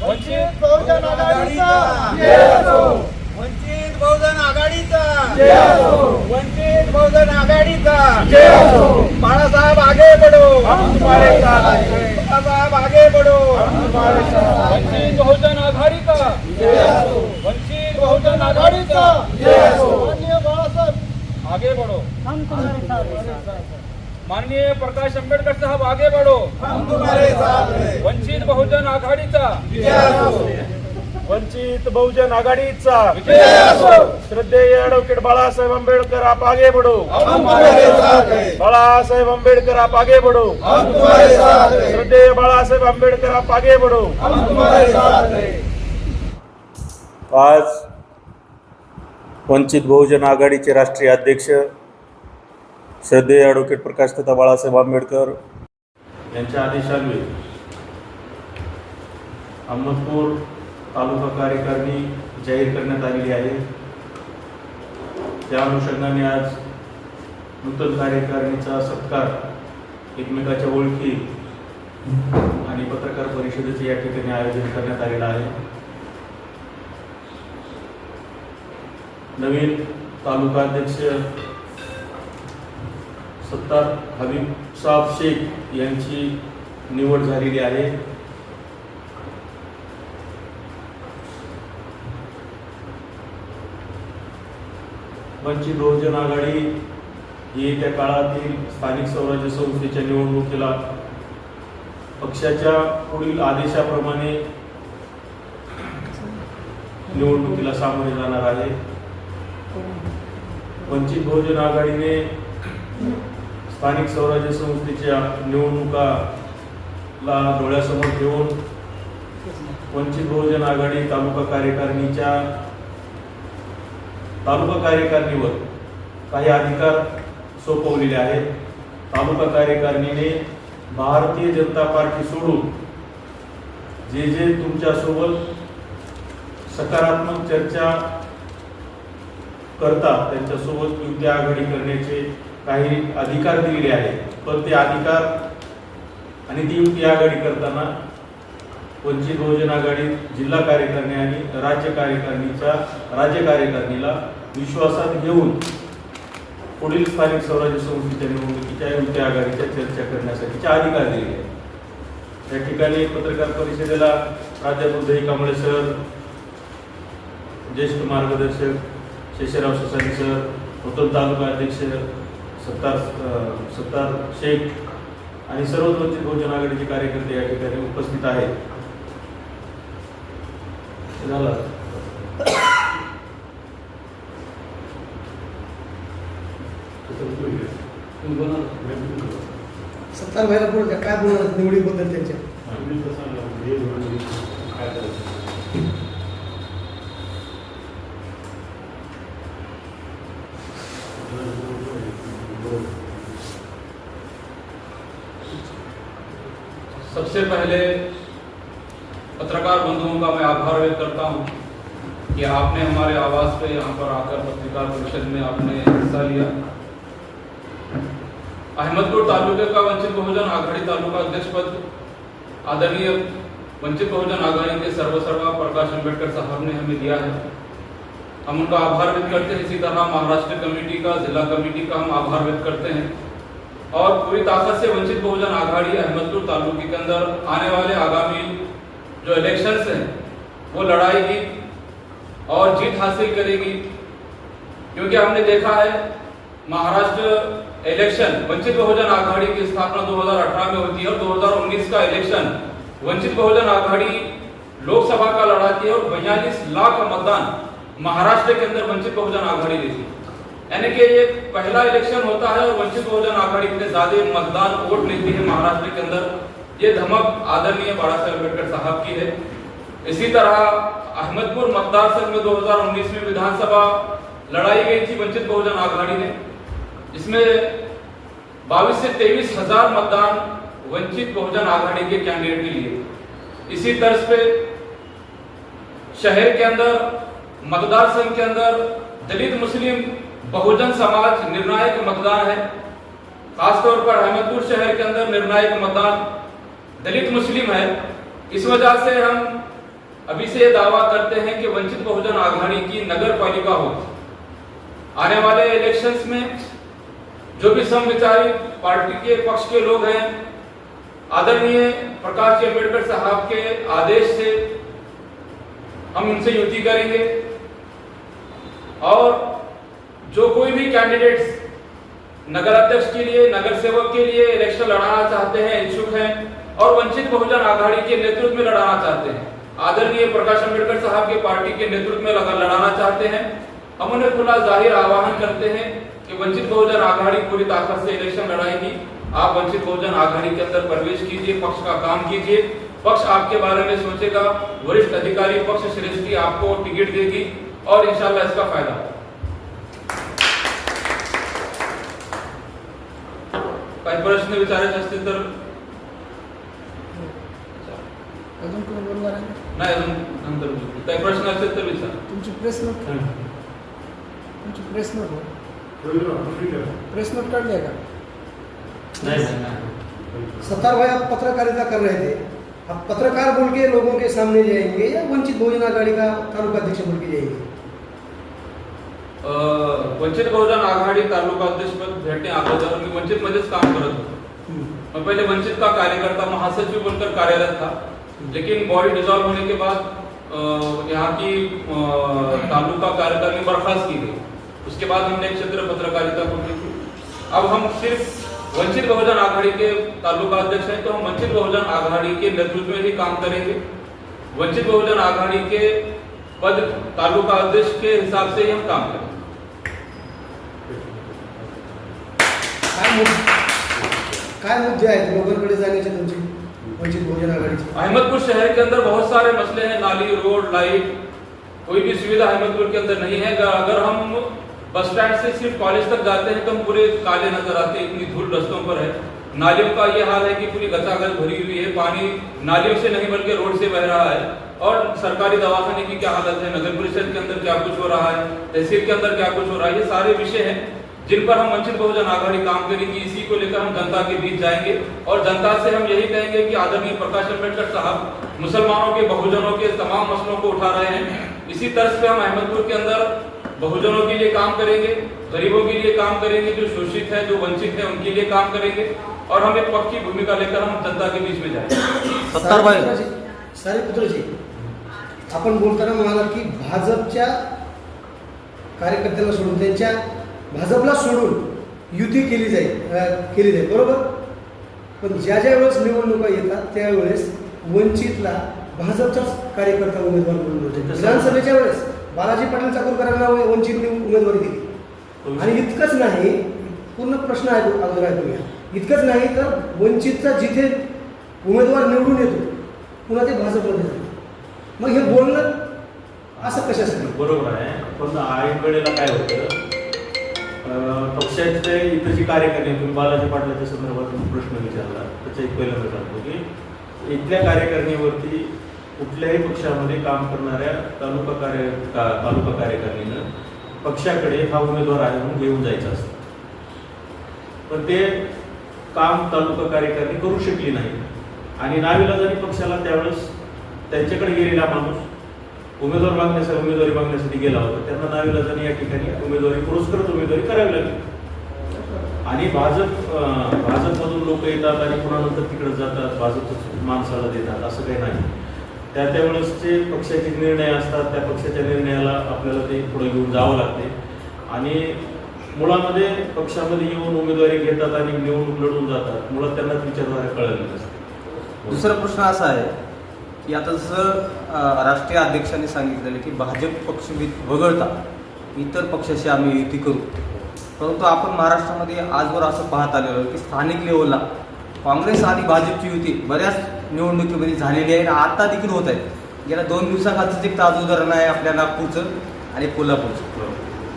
वंचित बहुजन आघाडीचा वंचित बहुजन आघाडीचा वंचित बहुजन आघाडीचा बाळासाहेब आगे बढ़ो, हम तुम्हारे साथ हैं। बाळासाहेब आगे बढ़ो, हम तुम्हारे साथ हैं। वंचित बहुजन आघाडीचा वंचित बहुजन आघाडीचा माननीय बाळासाहेब आगे बढ़ो, हम तुम्हारे साथ हैं। माननीय प्रकाश आंबेडकर साहब आगे बढ़ो, हम तुम्हारे साथ हैं। वंचित बहुजन आघाडीचा वंचित बहुजन आघाडीचा विजय असो। श्रद्धेय ॲडव्होकेट बाळासाहेब आंबेडकर आप आगे बढ़ो, हम तुम्हारे साथ हैं। बाळासाहेब आंबेडकर आप आगे बढ़ो, हम तुम्हारे साथ हैं। श्रद्धेय बाळासाहेब आंबेडकर आप आगे बढ़ो। हम तुम्हारे साथ हैं। आज वंचित बहुजन आघाडीचे राष्ट्रीय अध्यक्ष श्रद्धेय ॲडव्होकेट प्रकाश तथा बाळासाहेब आंबेडकर यांच्या आदेशान्वये अहमदपूर तालुका कार्यकारिणी जाहीर करण्यात आलेली आहे। त्या अनुषंगाने आज नूतन कार्यकारिणीचा सत्कार, एकमेकाच्या ओळखी आणि पत्रकार परिषदेचे या ठिकाणी आयोजन करण्यात आलेलं आहे। नवीन तालुका अध्यक्ष सत्तार हबीब साहब शेख यांची निवड झालेली आहे। वंचित बहुजन आघाडी येत्या काळातील स्थानिक स्वराज्य संस्थेच्या निवडणुकीला पक्षाच्या पुढील आदेशाप्रमाणे निवडणुकीला सामोरे जाणार आहे। वंचित बहुजन आघाडीने स्थानिक स्वराज्य संस्थेच्या निवडणुकाला डोळ्यासमोर ठेवून वंचित बहुजन आघाडी तालुका कार्यकारिणीवर काही अधिकार सोपवलेले आहेत। तालुका कार्यकारिणीने भारतीय जनता पार्टी सोडून जे जे तुमच्यासोबत सकारात्मक चर्चा करतात त्यांच्यासोबत युती आघाडी करण्याचे काही अधिकार दिलेले आहेत, पण ते अधिकार आणि ती युती आघाडी करताना वंचित बहुजन आघाडी जिल्हा कार्यकारिणी आणि राज्य कार्यकारिणीला विश्वासात घेऊन पुढील स्थानिक स्वराज्य संस्थेच्या निवडणुकीच्या युती आघाडीच्या चर्चा करण्यासाठीचे अधिकार दिले आहेत। या ठिकाणी पत्रकार परिषदेला प्राध्यापक दही कांबळे सर, ज्येष्ठ मार्गदर्शक शेषराव ससानी सर, नूतन तालुका अध्यक्ष सत्तार शेख आणि सर्व वंचित बहुजन आघाडीचे कार्यकर्ते या ठिकाणी उपस्थित आहेत। सत्तार भाईला पुढे काय बोलणार निवडीबद्दल त्यांच्या? सबसे पहले पत्रकार बंधुओं का मैं आभार व्यक्त करता हूं कि आपने हमारे आवास पे यहाँ पर आकर पत्रकार परिषद में आपने हिस्सा लिया। अहमदपुर तालुके का वंचित बहुजन आघाड़ी तालुका अध्यक्ष पद आदरणीय वंचित बहुजन आघाड़ी के सर्वसर्वा प्रकाश आंबेडकर साहब ने हमें दिया है। हम उनका आभार व्यक्त करते हैं। इसी तरह महाराष्ट्र कमेटी का, जिला कमेटी का हम आभार व्यक्त करते हैं और पूरी ताकत से वंचित बहुजन आघाड़ी अहमदपुर तालुके के अंदर आने वाले आगामी जो इलेक्शंस हैं वो लड़ाएगी और जीत हासिल करेगी, क्योंकि हमने देखा है महाराष्ट्र इलेक्शन वंचित बहुजन आघाड़ी की स्थापना 2018 में होती है और 2019 का इलेक्शन वंचित बहुजन आघाड़ी लोकसभा का लड़ाती है और 42 लाख मतदान महाराष्ट्र के अंदर वंचित बहुजन आघाड़ी देती है। यानी कि ये पहला इलेक्शन होता है और वंचित बहुजन आघाड़ी इतने ज्यादा मतदान वोट लेती है महाराष्ट्र के अंदर। ये धमक आदरणीय बाळासाहेब आंबेडकर साहब की है। इसी तरह अहमदपुर मतदार संघ में 2019 में विधानसभा लड़ाई गई थी वंचित बहुजन आघाड़ी ने, इसमें 22 से 23 हजार मतदान वंचित बहुजन आघाड़ी के कैंडिडेट के लिए। इसी तर्ज पे शहर के अंदर मतदार संघ के अंदर दलित मुस्लिम बहुजन समाज निर्णायक मतदान है। खासतौर पर अहमदपुर शहर के अंदर निर्णायक मतदान दलित मुस्लिम है। इस वजह से हम अभी से ये दावा करते हैं कि वंचित बहुजन आघाड़ी की नगर पालिका हो। आने वाले इलेक्शंस में जो भी समविचारी पार्टी के पक्ष के लोग हैं, आदरणीय प्रकाश जी अम्बेडकर साहब के आदेश से हम इनसे युति करेंगे और जो कोई भी कैंडिडेट्स नगर अध्यक्ष के लिए, नगर सेवक के लिए इलेक्शन लड़ाना चाहते हैं, इच्छुक हैं और वंचित बहुजन आघाड़ी के नेतृत्व में लड़ाना चाहते हैं, आदरणीय प्रकाश अम्बेडकर साहब की पार्टी के नेतृत्व में लड़ाना चाहते हैं, हम उन्हें खुला जाहिर आह्वान करते हैं कि वंचित बहुजन आघाड़ी पूरी ताकत से इलेक्शन लड़ाएगी। आप वंचित बहुजन आघाड़ी के अंदर प्रवेश कीजिए, पक्ष का काम कीजिए, पक्ष आपके बारे में सोचेगा, वरिष्ठ अधिकारी पक्ष श्रेष्ठी आपको टिकट देगी और इंशाल्लाह इसका फायदा। काही प्रश्न विचारायचे असतील तर अजून कोण बोलणार आहे? नाही, अजून नंतर विचारू. काही प्रश्न असतील तर विचार. तुमची प्रेस नोट प्रेस नोट काढली आहे का? सत्तार भाई, आप पत्रकारिता कर रहे थे, आप पत्रकार बोल के लोगों के सामने जाएंगे या वंचित बहुजन आघाड़ी का तालुका अध्यक्ष बोल के जाएंगे? वंचित बहुजन आघाड़ी तालुका अध्यक्ष पद भेटने अगोदर मी वंचित मध्येच काम करत होतो. मैं पहले वंचित का कार्यकर्ता महासचिव बनकर कार्यरत था, लेकिन बॉडी डिसॉल्व होने के बाद यहाँ की तालुका कार्यकारिणी बर्खास्त की गई। उसके बाद हमने क्षेत्र पत्रकारिता को की थी। अब हम सिर्फ वंचित बहुजन आघाड़ी के तालुका अध्यक्ष हैं, तो हम वंचित बहुजन आघाड़ी के नेतृत्व में ही काम करेंगे। वंचित बहुजन आघाड़ी के पद तालुका अध्यक्ष के हिसाब से ही हम काम करेंगे। काय मुद्दे आहेत लोकांकडे जाण्याचे तुमचे वंचित बहुजन आघाडीचे? अहमदपुर शहर के अंदर बहुत सारे मसले हैं, नाली, रोड, लाइट, कोई भी सुविधा अहमदपुर के अंदर नहीं है। अगर हम बस स्टैंड से सिर्फ कॉलेज तक जाते हैं तो हम पूरे काले नजर आते हैं, इतनी धूल रस्तों पर है। नालियों का ये हाल है कि पूरी गचागच भरी हुई है, पानी नालियों से नहीं बल्कि रोड से बह रहा है। और सरकारी दवाखाने की क्या हालत है, नगर परिषद के अंदर क्या कुछ हो रहा है, तहसील के अंदर क्या कुछ हो रहा है, ये सारे विषय हैं जिन पर हम वंचित बहुजन आघाड़ी काम करेगी। इसी को लेकर हम जनता के बीच जाएंगे और जनता से हम यही कहेंगे कि आदरणीय प्रकाश अम्बेडकर साहब मुसलमानों के, बहुजनों के तमाम मसलों को उठा रहे हैं। इसी तरह से हम अहमदपुर के अंदर बहुजनों के लिए काम करेंगे, गरीबों के लिए काम करेंगे, जो शोषित है, जो वंचित है, उनके लिए काम करेंगे और हम एक पक्ष की भूमिका लेकर हम जनता के बीच में जाएंगे। सारीपुत्रजी, आपण बोलताना म्हणालात की भाजपच्या कार्यकर्त्यांना सोडून, त्यांच्या भाजपला सोडून युती केली जाईल, बरोबर? पण ज्या ज्या वेळेस निवडणुका येतात त्यावेळेस वंचितला भाजपचाच कार्यकर्ता उमेदवार म्हणून होते. विधानसभेच्या वेळेस बालाजी पाटील चाकूरकरांना वंचितने उमेदवारी दिली. आणि इतकंच नाही, पूर्ण प्रश्न अगोदर ऐकूया. इतकंच नाही तर वंचितचा जिथे उमेदवार निवडून येतो पुन्हा ते भाजपमध्ये जातो. मग हे बोलणं असं कशासाठी? बरोबर आहे, पण ऐन वेळेला काय होतं, पक्षाचे इतर जी कार्यकर्ते, तुम्ही बालाजी पाटलाच्या संदर्भात प्रश्न विचारला, त्याचा एक पहिल्यांदा सांगतो की इथल्या कार्यकारिणीवरती कुठल्याही पक्षामध्ये काम करणाऱ्या तालुका कार्यकारिणीनं पक्षाकडे हा उमेदवार आहे म्हणून घेऊन जायचं असतं. पण ते काम तालुका कार्यकारिणी करू शकली नाही आणि नाविलाजाने पक्षाला त्यावेळेस त्यांच्याकडे गेलेला माणूस उमेदवारी मागण्यासाठी गेला होता, त्यांना नाविलाजाने या ठिकाणी पुरस्कृत उमेदवारी करावी लागली. आणि भाजपमधून लोक येतात आणि पुन्हा नंतर तिकडे जातात, भाजपच्या माणसाला देतात, असं काही नाही. त्यावेळेसचे पक्षाचे निर्णय असतात, त्या पक्षाच्या निर्णयाला आपल्याला ते पुढे घेऊन जावं लागते आणि मुळामध्ये पक्षामध्ये येऊन उमेदवारी घेतात आणि निवडणूक लढून जातात. मुळात त्यांनाच विचारधारा कळलेली असते. दुसरा प्रश्न असा आहे की आता जसं राष्ट्रीय अध्यक्षांनी सांगितलेलं की भाजप पक्ष वगळता इतर पक्षाशी आम्ही युती करू, परंतु आपण महाराष्ट्रामध्ये आजवर असं पाहत आलेलो की स्थानिक लेवलला काँग्रेस आणि भाजपची युती बऱ्याच निवडणुकीमध्ये झालेली आहे आणि आता देखील होत आहे. गेल्या 2 दिवसाखालचं एक ताजं उदाहरण आहे आपल्या नागपूरचं आणि कोल्हापूरचं.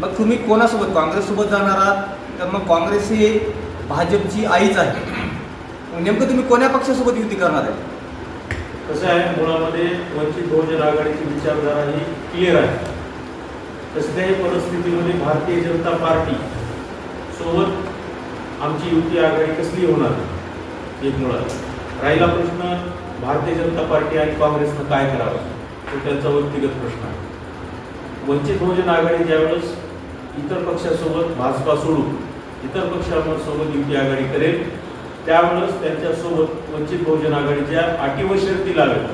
मग तुम्ही कोणासोबत, काँग्रेससोबत जाणार आहात तर मग काँग्रेस ही भाजपची आईच आहे, नेमकं तुम्ही कोण्या पक्षासोबत युती करणार आहे? कसं आहे, मुळामध्ये वंचित बहुजन आघाडीची विचारधारा ही क्लिअर आहे. कसल्याही परिस्थितीमध्ये भारतीय जनता पार्टी सोबत आमची युती आघाडी कसली होणार, एक मुळात राहिला प्रश्न भारतीय जनता पार्टी आणि काँग्रेसनं काय करावं. तो त्यांचा व्यक्तिगत प्रश्न आहे. वंचित बहुजन आघाडी ज्यावेळेस इतर पक्षासोबत भाजपा सोडून इतर पक्षांसोबत युती आघाडी करेल त्यावेळेस त्यांच्यासोबत वंचित बहुजन आघाडीच्या अटी व शर्ती लावेल.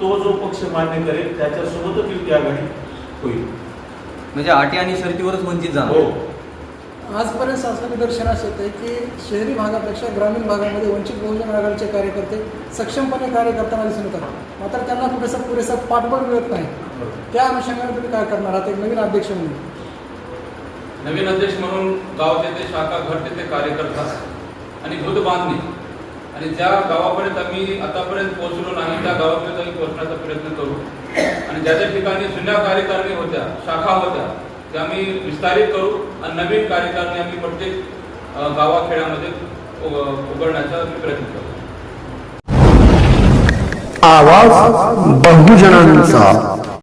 तो जो पक्ष मान्य करेल त्याच्यासोबतच युती आघाडी होईल. म्हणजे अटी आणि शर्तीवरच वंचित हो. जाणार. आजपर्यंत शासन निदर्शनास येते की शहरी भागापेक्षा ग्रामीण भागामध्ये वंचित बहुजन आघाडीचे कार्यकर्ते सक्षमपणे कार्य करताना दिसून येतात. मात्र त्यांना पुरेसा पाठबळ मिळत नाही. त्या अनुषंगाने तुम्ही काय करणार आहात एक नवीन अध्यक्ष म्हणून? नवीन अध्यक्ष म्हणून गाव तेथे शाखा घर तेथे कार्यकर्ता आणि दूध बांधणी आणि ज्या गावापर्यंत आम्ही आतापर्यंत पोहोचलो नाही त्या गावापर्यंत आम्ही पोहोचण्याचा प्रयत्न करू. आणि ज्या ज्या ठिकाणी जुन्या कार्यकारिणी होत्या शाखा होत्या त्या आम्ही विस्तारित करू आणि नवीन कार्यकारिणी आम्ही प्रत्येक गावाखेड्यामध्ये उघडण्याचा प्रयत्न करू. आवाज बहुजनांचा.